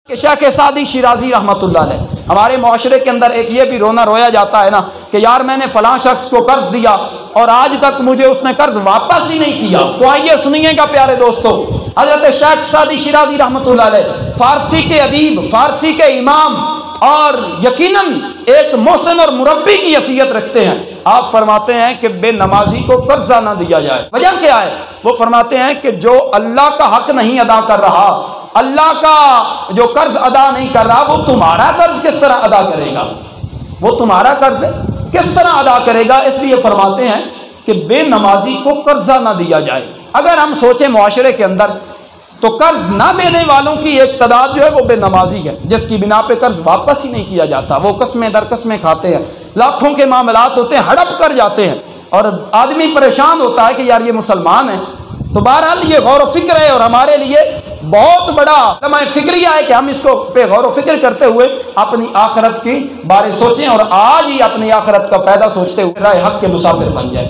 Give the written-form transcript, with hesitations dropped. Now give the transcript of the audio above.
کہ شیخ سعدی شیرازی رحمۃ اللہ علیہ، ہمارے معاشرے کے اندر ایک یہ بھی رونا رویا جاتا ہے نا کہ یار میں نے فلاں شخص کو قرض دیا اور آج تک مجھے اس نے قرض واپس ہی نہیں کیا۔ تو آئیے سنیے گا پیارے دوستو، حضرت شیخ سعدی شیرازی رحمۃ اللہ علیہ فارسی کے ادیب، فارسی کے امام اور یقیناً ایک محسن اور مربی کی حیثیت رکھتے ہیں۔ آپ فرماتے ہیں کہ بے نمازی کو قرضہ نہ دیا جائے۔ وجہ کیا ہے؟ وہ فرماتے ہیں کہ جو اللہ کا حق نہیں ادا کر رہا، اللہ کا جو قرض ادا نہیں کر رہا، وہ تمہارا قرض کس طرح ادا کرے گا؟ وہ تمہارا قرض کس طرح ادا کرے گا؟ اس لیے فرماتے ہیں کہ بے نمازی کو قرضہ نہ دیا جائے۔ اگر ہم سوچیں معاشرے کے اندر تو قرض نہ دینے والوں کی ایک تعداد جو ہے وہ بے نمازی ہے، جس کی بنا پہ قرض واپس ہی نہیں کیا جاتا، وہ قسمیں در قسمیں کھاتے ہیں، لاکھوں کے معاملات ہوتے ہیں، ہڑپ کر جاتے ہیں اور آدمی پریشان ہوتا ہے کہ یار یہ مسلمان ہیں۔ تو بہرحال یہ غور و فکر ہے اور ہمارے لیے بہت بڑا لمحہ فکریہ ہے کہ ہم اس کو پہ غور و فکر کرتے ہوئے اپنی آخرت کی بارے سوچیں اور آج ہی اپنی آخرت کا فائدہ سوچتے ہوئے راہ حق کے مسافر بن جائیں۔